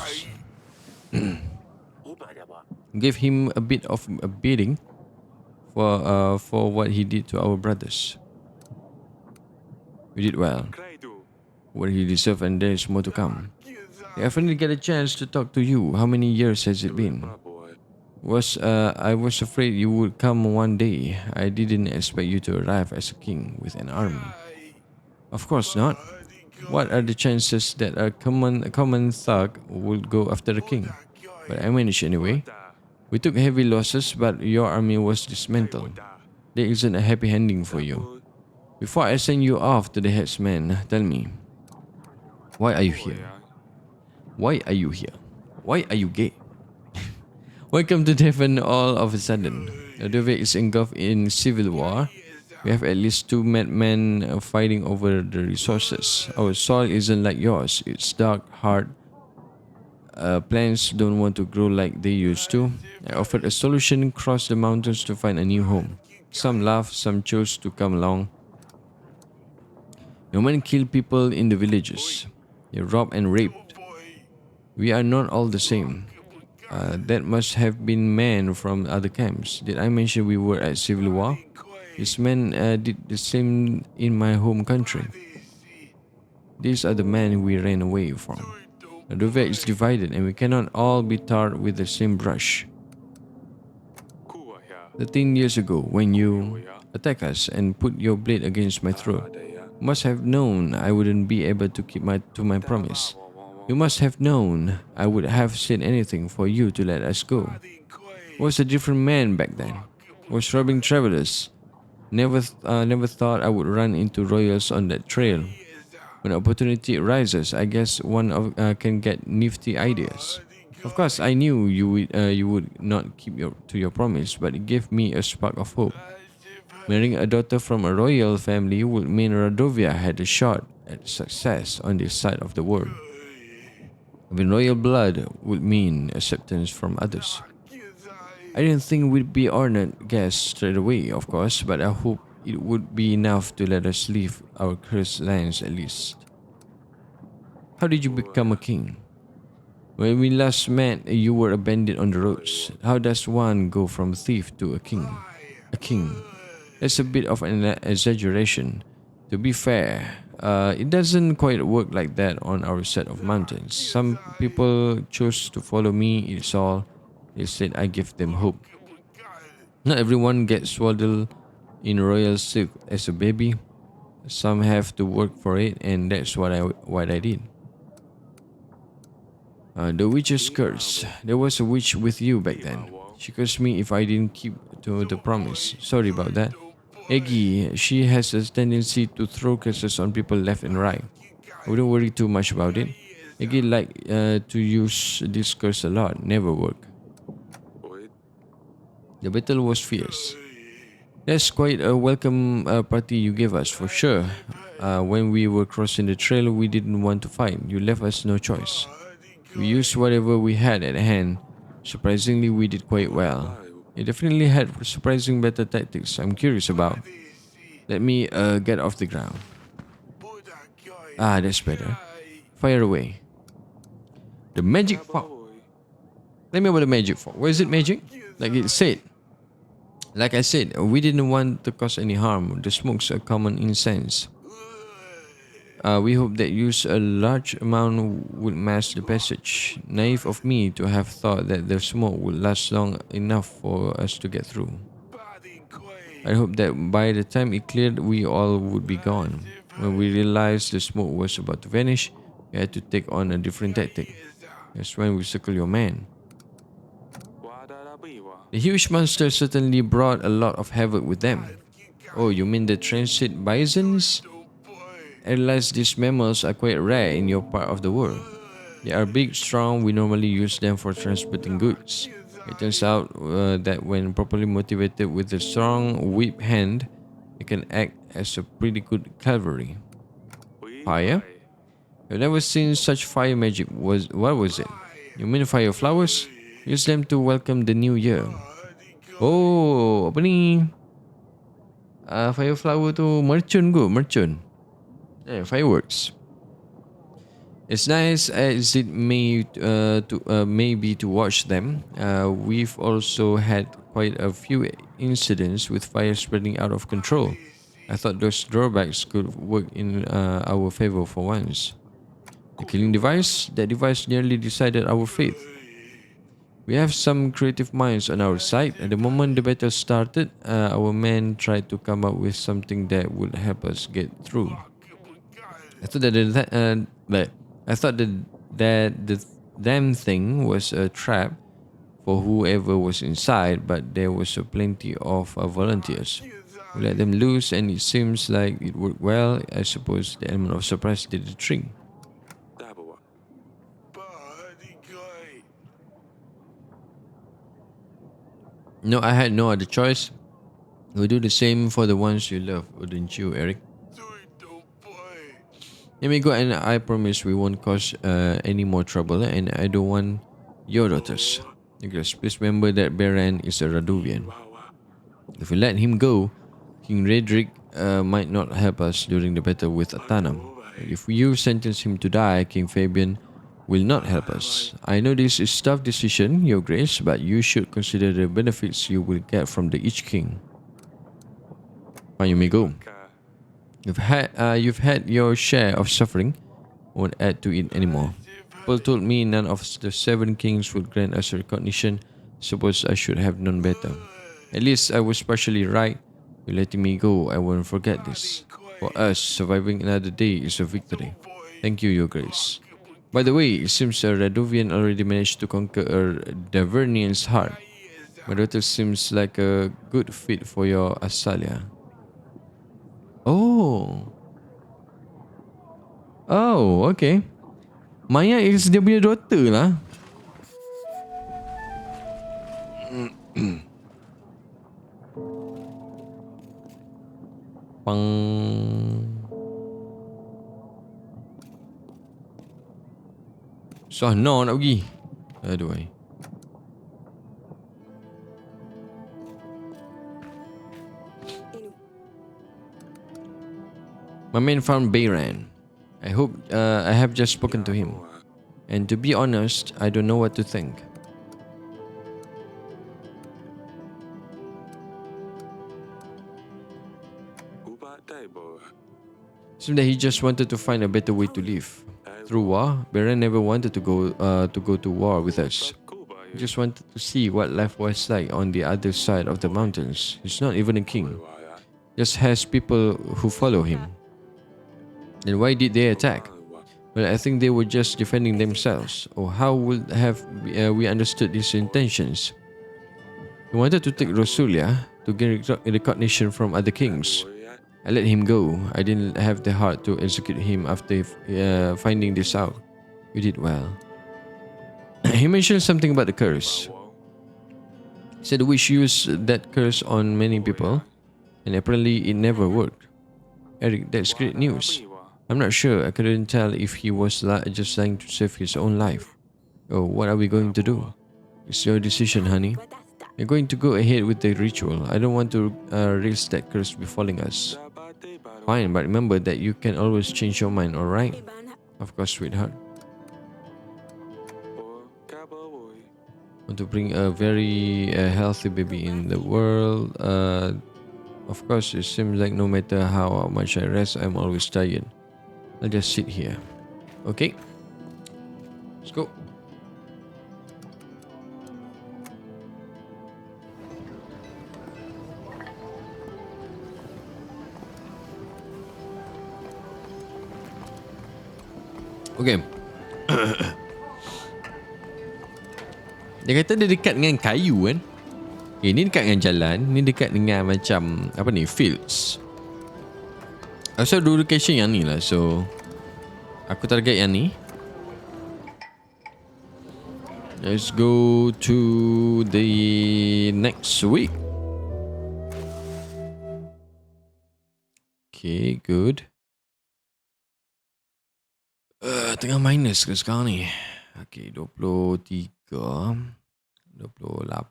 Give him a bit of a beating for what he did to our brothers. We did well. What he deserved, and there is more to come. I finally get a chance to talk to you. How many years has it been? I was afraid you would come one day. I didn't expect you to arrive as a king with an army. Of course not. What are the chances that a common thug would go after the king? But I managed anyway. We took heavy losses, but your army was dismantled. There isn't a happy ending for you. Before I send you off to the headsman, tell me, why are you here? Why are you here? Why are you gay? Welcome to Devon all of a sudden. Radovia is engulfed in civil war. We have at least 2 madmen fighting over the resources. Our soil isn't like yours. It's dark, hard. Plants don't want to grow like they used to. I offered a solution, cross the mountains to find a new home. Some laughed, some chose to come along. No man killed people in the villages. They robbed and raped. We are not all the same. That must have been men from other camps. Did I mention we were at civil war? These men did the same in my home country. These are the men we ran away from. Radovia is divided and we cannot all be tarred with the same brush. 13 years ago, when you attacked us and put your blade against my throat, you must have known I wouldn't be able to keep to my promise. You must have known I would have said anything for you to let us go. I was a different man back then. I was robbing travelers. Never thought I would run into royals on that trail. When opportunity arises, I guess one can get nifty ideas. Of course, I knew you would not keep to your promise, but it gave me a spark of hope. Marrying a daughter from a royal family would mean Radovia had a shot at success on this side of the world. Having royal blood would mean acceptance from others. I didn't think we'd be honored guests straight away, of course, but I hope it would be enough to let us leave our cursed lands at least. How did you become a king? When we last met, you were a bandit on the roads. How does one go from thief to a king? A king. That's a bit of an exaggeration. To be fair, it doesn't quite work like that on our set of mountains. Some people chose to follow me, it's all. Instead, I give them hope. Not everyone gets swaddled in royal silk as a baby. Some have to work for it, and that's what I did. The witch's curse. There was a witch with you back then. She cursed me if I didn't keep to the promise. Sorry about that. Eggy, she has a tendency to throw curses on people left and right. I wouldn't worry too much about it. Eggy like to use this curse a lot. Never work. The battle was fierce. That's quite a welcome party you gave us, for sure. When we were crossing the trail, we didn't want to fight. You left us no choice. We used whatever we had at hand. Surprisingly, we did quite well. You definitely had surprising better tactics I'm curious about. Let me get off the ground. Ah, that's better. Fire away. The magic fog. Let me about the magic fog. Where is it magic? Like it said. Like I said, we didn't want to cause any harm. The smoke's a common incense. We hope that use a large amount would mask the passage. Naive of me to have thought that the smoke would last long enough for us to get through. I hope that by the time it cleared, we all would be gone. When we realized the smoke was about to vanish, we had to take on a different tactic. That's when we circle your man. The huge monsters certainly brought a lot of havoc with them. Oh, you mean the transit bisons? I realize these mammals are quite rare in your part of the world. They are big, strong. We normally use them for transporting goods. It turns out that when properly motivated with a strong whip hand, they can act as a pretty good cavalry. Fire? I've never seen such fire magic. What was it? You mean fire flowers? Use them to welcome the new year. Oh, apa ni? Fire flower tu mercun ke? Mercun. Fireworks. As nice as it may be to watch them, we've also had quite a few incidents with fire spreading out of control. I thought those drawbacks could work in our favor for once. The killing device? That device nearly decided our fate. We have some creative minds on our side. At the moment the battle started, our men tried to come up with something that would help us get through. I thought that the damn thing was a trap for whoever was inside, but there was plenty of volunteers. We let them loose, and it seems like it worked well. I suppose the element of surprise did the trick. No, I had no other choice. We do the same for the ones you love, wouldn't you, Eric? Let me go, and I promise we won't cause any more trouble, and I don't want your daughters. Nicholas, please remember that Baran is a Radovian. If we let him go, King Redrick might not help us during the battle with Atanam. If you sentence him to die, King Fabian will not help us. I know this is a tough decision, Your Grace, but you should consider the benefits you will get from each king. Fine, you may go. You've had your share of suffering. Won't add to it anymore. People told me none of the 7 kings would grant us recognition. Suppose I should have known better. At least I was partially right. By letting me go, I won't forget this. For us, surviving another day is a victory. Thank you, Your Grace. By the way, it seems a Radovian already managed to conquer a Davernian's heart. My daughter seems like a good fit for your Asalia. Oh. Oh, okay. Maya is dia punya daughter lah. Pang. Sana nak pergi. Aduh. My man found Bayran. I hope I have just spoken to him. And to be honest, I don't know what to think. Seems that he just wanted to find a better way to live. Through war, Beren never wanted to go to war with us. He just wanted to see what life was like on the other side of the mountains. He's not even a king. Just has people who follow him. Then why did they attack? Well, I think they were just defending themselves. Or how would have we understood his intentions? He wanted to take Rosulia to gain recognition from other kings. I let him go. I didn't have the heart to execute him after finding this out. You did well. He mentioned something about the curse. He said the witch used that curse on many people, and apparently it never worked. Eric, that's great news. I'm not sure. I couldn't tell if he was just trying to save his own life. Oh, what are we going to do? It's your decision, honey. We're going to go ahead with the ritual. I don't want to risk that curse befalling us. Fine, but remember that you can always change your mind, alright? Of course, sweetheart. Want to bring a very healthy baby in the world. Of course, it seems like no matter how much I rest, I'm always tired. I'll just sit here. Okay. Let's go. Okay. Dia kata dia dekat dengan kayu kan. Okay, ni dekat dengan jalan. Ni dekat dengan macam apa ni, fields. So dua location yang ni lah. So aku target yang ni. Let's go to the next week. Okay, good. Tengah minus ke sekarang ni? Okay, 23, 28, 29.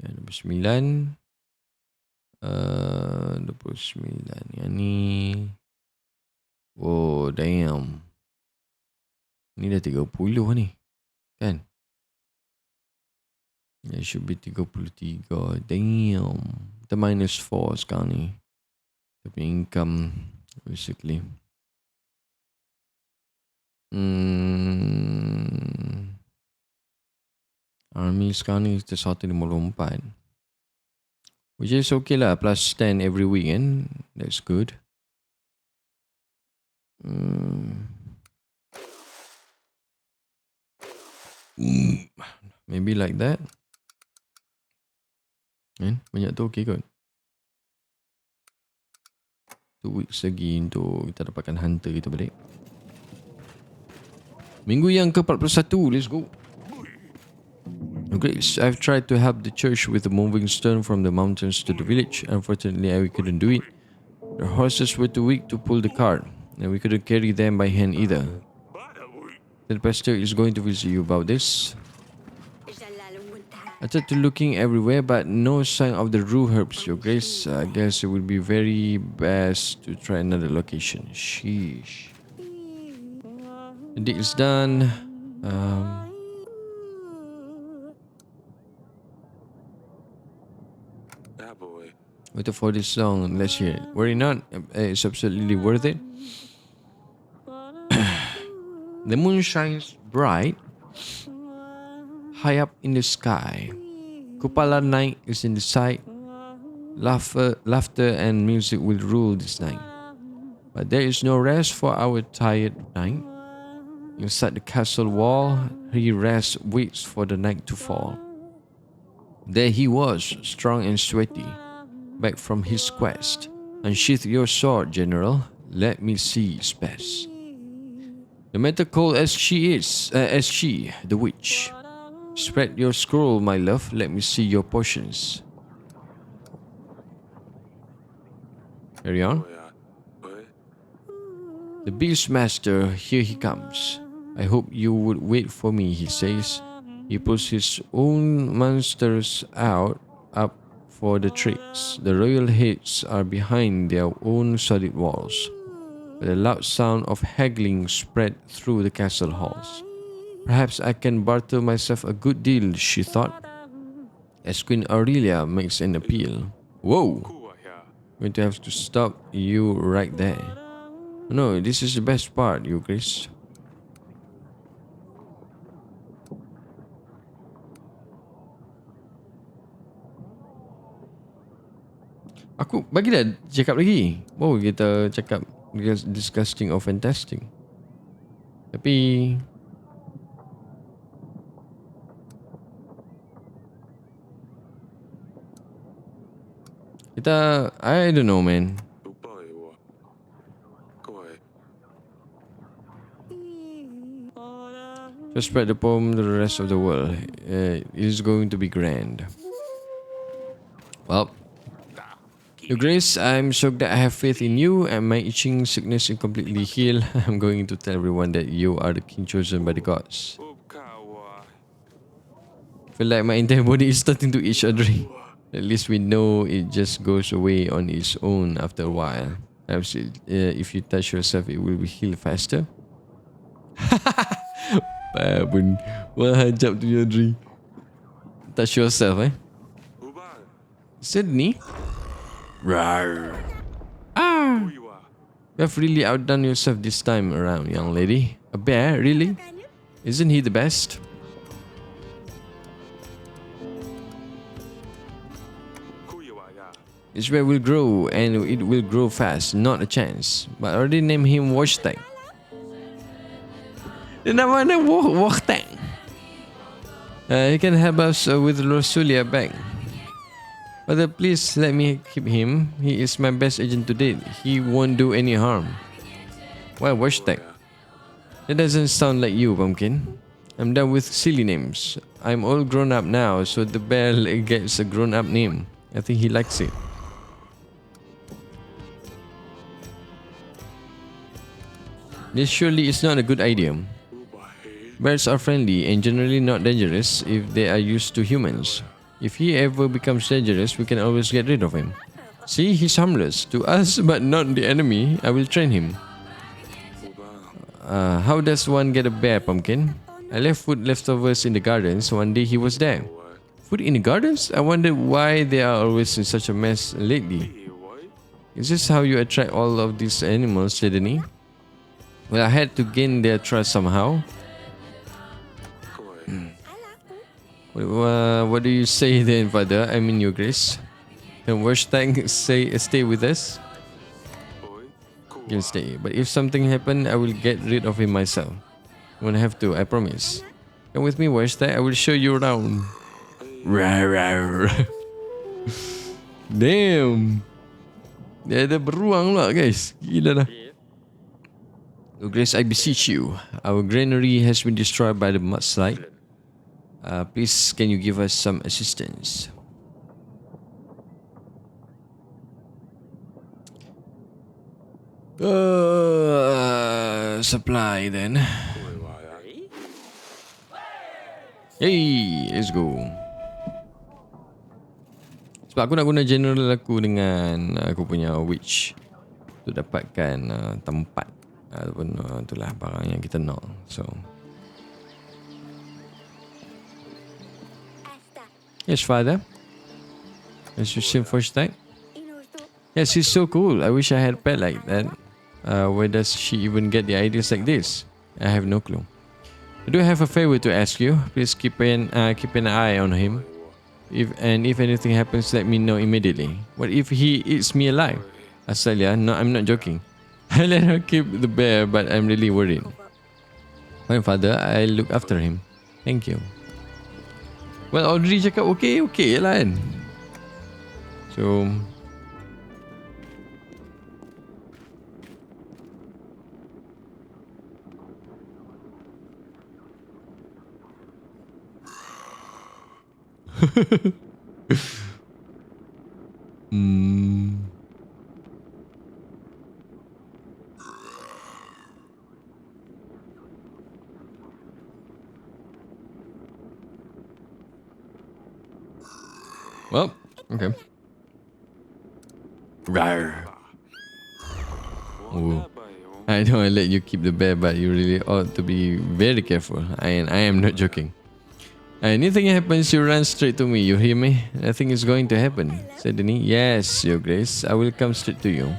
Ya, 29. 29. Yang ni. Oh, damn. Ni dah 30 ni. Kan? It should be 33. Damn. Kita minus 4 sekarang ni. Tapi income basically. Army sekarang ni kita 154. Which is okay lah. Plus 10 every weekend. That's good. Maybe like that. Banyak tu okay kot. 2 weeks lagi untuk kita dapatkan hunter kita balik. Minggu yang ke-41. Let's go. Okay, so I've tried to help the church with the moving stone from the mountains to the village. Unfortunately, I couldn't do it. The horses were too weak to pull the cart, and we couldn't carry them by hand either. The pastor is going to visit you about this. I tried to looking everywhere, but no sign of the rue herbs, Your Grace. I guess it would be very best to try another location. Sheesh. The deal is done. Waited for this long. Let's hear it. Worry not. It's absolutely worth it. The moon shines bright high up in the sky. Kupala night is in the sight. Laughter and music will rule this night. But there is no rest for our tired knight. Inside the castle wall, he rests, waits for the night to fall. There he was, strong and sweaty, back from his quest. Unsheath your sword, General. Let me see his best. No matter cold as she is, the witch. Spread your scroll, my love. Let me see your potions. Carry on. The Beastmaster, here he comes. I hope you would wait for me, he says. He pulls his own monsters up for the tricks. The royal heads are behind their own solid walls. but a loud sound of haggling spread through the castle halls. Perhaps I can barter myself a good deal, she thought, as Queen Aurelia makes an appeal. Whoa! Going to have to stop you right there. No, this is the best part, you Chris. Aku bagi dah cakap lagi. Baru kita cakap disgusting or fantastic. Tapi kita, I don't know, man. Just spread the poem to the rest of the world. It is going to be grand. Well, Your Grace, I'm shocked that I have faith in you and my itching sickness is completely healed. I'm going to tell everyone that you are the king chosen by the gods. I feel like my entire body is starting to itch, Audrey. At least we know it just goes away on its own after a while. Perhaps if you touch yourself, it will be healed faster. Pun wahajab tu Audrey. Touch yourself, eh? Sydney? Rawr. Ah! You have really outdone yourself this time around, young lady. A bear, really? Isn't he the best? This bear will grow, and it will grow fast, not a chance. But I already named him Washtag. Dia nama dia Washtag. He can help us with Rosulia back. But please let me keep him. He is my best agent to date. He won't do any harm. Why Washtag? That doesn't sound like you, Pumpkin. I'm done with silly names. I'm all grown up now, so the bear gets a grown-up name. I think he likes it. This surely is not a good idea. Bears are friendly and generally not dangerous if they are used to humans. If he ever becomes dangerous, we can always get rid of him. See, he's harmless to us, but not the enemy. I will train him. How does one get a bear, Pumpkin? I left food leftovers in the gardens. One day he was there. Food in the gardens? I wonder why they are always in such a mess lately. Is this how you attract all of these animals, Sydney? Well, I had to gain their trust somehow. What do you say then, Father? I mean, Your Grace. Can Washtag stay with us? He can stay. But if something happened, I will get rid of him myself. You won't have to, I promise. Come with me, Washtag. I will show you around. Damn. Dia ada beruang lah, guys. Gila dah. Your Grace, I beseech you. Our granary has been destroyed by the mudslide. Please, can you give us some assistance? Supply then. Hey, let's go. Sebab aku nak guna general aku dengan aku punya witch untuk dapatkan tempat ataupun itulah barang yang kita nak. So yes, Father. As you seen first time. Yes, he's so cool. I wish I had a pet like that. Where does she even get the ideas like this? I have no clue. I do have a favor to ask you. Please keep an eye on him. If anything happens, let me know immediately. What if he eats me alive? Asalia, no, I'm not joking. I let her keep the bear, but I'm really worried. Fine, Father. I'll look after him. Thank you. Well, Audrey cakap okay lah kan. So well, okay. Rawr. Oh. I know I let you keep the bear, but you really ought to be very careful. I am not joking. Anything happens, you run straight to me. You hear me? Nothing is going to happen, said Denny. Yes, Your Grace. I will come straight to you.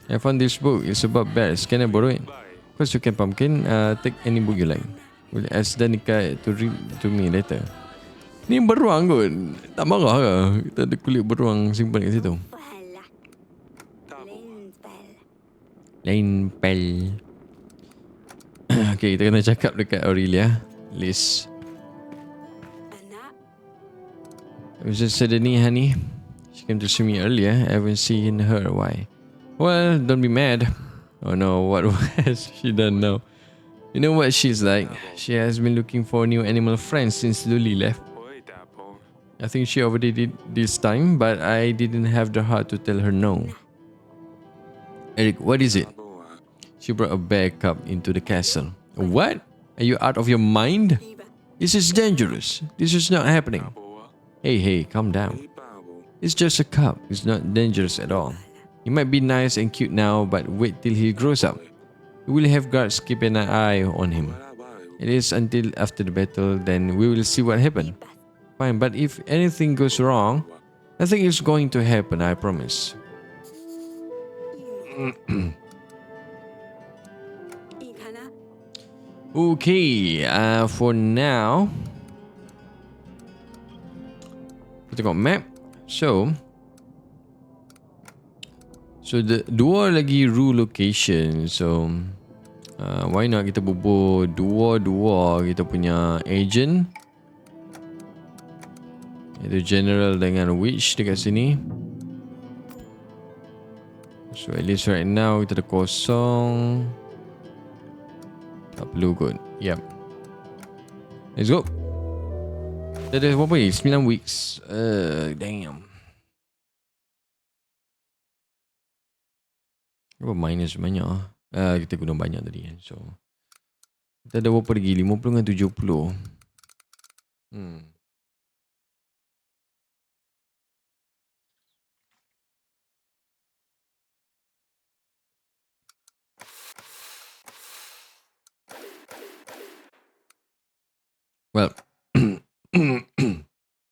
I found this book. It's about bears. Can I borrow it? Of course you can, Pumpkin. Take any book you like. Will ask Danica to read to me later. Ni beruang kot. Tak marah ke? Kita ada kulit beruang simpan kat situ. Lain pel. Okay, kita kena cakap dekat Aurelia. Liz. It was just suddenly, honey. She came to see me earlier. I haven't seen her. Why? Well, don't be mad. Oh no, what has she done now? You know what she's like. She has been looking for new animal friends since Lulie left. I think she already did this time, but I didn't have the heart to tell her no. Eric, what is it? She brought a bear cub into the castle. What? Are you out of your mind? This is dangerous. This is not happening. Hey, calm down. It's just a cub. It's not dangerous at all. He might be nice and cute now, but wait till he grows up. We will have guards keeping an eye on him. It is until after the battle, then we will see what happened. Fine, but if anything goes wrong, nothing is going to happen, I promise. Okay, for now, kita tengok map. So the dua lagi rule location. So why not kita bubuh dua kita punya agent, iaitu general dengan witch dekat sini. So at least right now kita ada kosong. Tak perlu kot. Yep. Let's go. Kita ada berapa ni? 9 weeks. Damn. Berapa minus banyak lah. Kita guna banyak tadi kan. So kita ada berapa lagi? 50 dengan 70. Well,